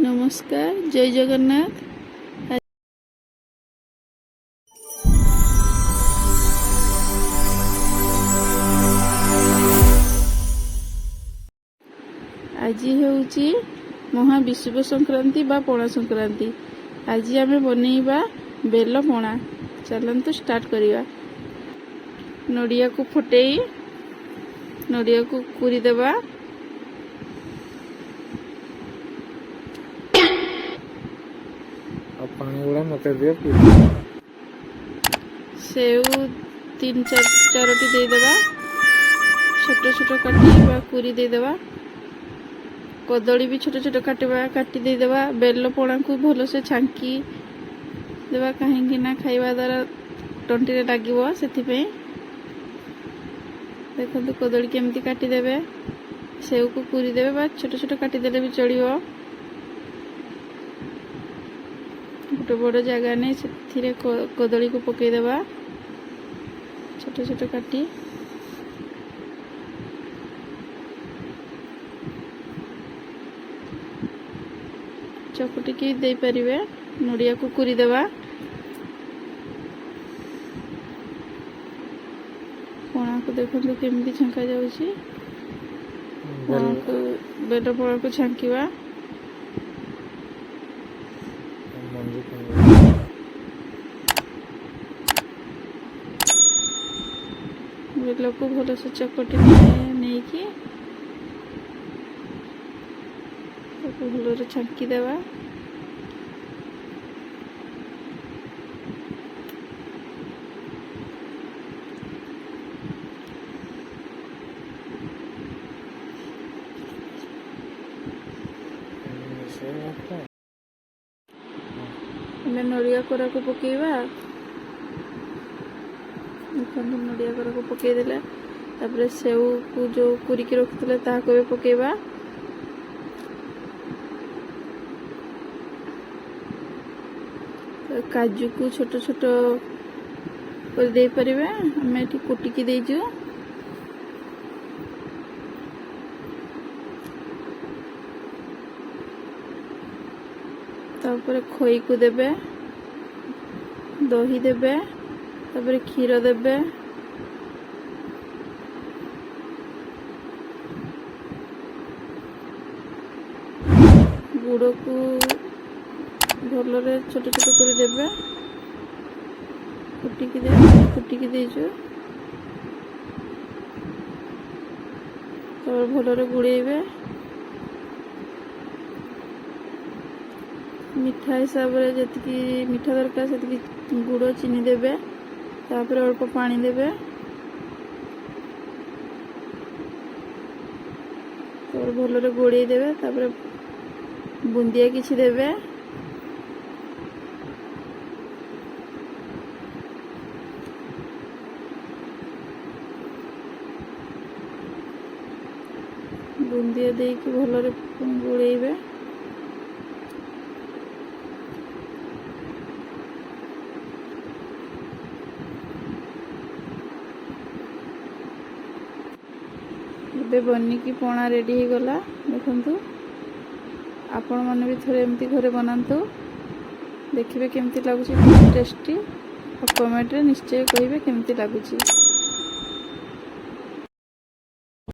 नमस्कार जय जगन्नाथ। आज हूँ महाविश्व संक्रांति बा पणा संक्रांति। आज आम बनैबा बेल पणा। चलतु स्टार्ट करिया। नड़िया को फुटेई नड़िया को कुरी देबा। पानी गुड़ा मत दिए सेव तीन चारोटी दे देबा। छोट छोट काटी कुरी दे देबा। कदली भी छोट छोट काटी दे देबा। बेल पणा को भल से छांकी देबा कहीं ना खाइबा द्वारा तंटी रे लागिबो। सेथिपे देखो कदली केमती काटी देबे। सेव को कुरी देबे बा छोट छोट काटी देले भी चलिबो। गोटे बड़ जगह नहीं से कदली को पकई देबा छोट छोट काटी। चकुटी की दे परिवे। नड़िया को कुरी देबा। पणा को देखो केमती छांका जाउची। पणा को बेल पणा को छांकीबा। बेल को भल से चकटी नहीं कि भल छांकी देवा। नड़िया कोरा को पकेबा। नड़िया कोरा को पकई देले तापर सेव को जो कुरिकी रखिले ताको भी पकेबा। काजू को छोट छोट कर दे परिबे। हमें एठी कुटिकी देजु। तापर खोई को देबे। दही देबे। तापर क्षीर देबे। गुड़ को भलरे छोट छोट कर देबे। कुटिकी देजु। तापर भलरे गुड़ेबे। मीठा हिसाब रे जति मीठा दरकार से गुड़ चीनी देबे। तापर अल्प पानी देबे। तापर भलरे गोड़े देबे। तापर बुंदिया किछि देबे। बुंदिया दे कि भलरे गोड़ेबे। ଏବେ बनिकी पणा रेडी हो गला। देखंतु आपण माने भी थोड़े एमती घरे बनांतु। देखिबे केमती लागुची टेस्टी। और कमेंट रे निश्चय कहिबे केमती लागुची।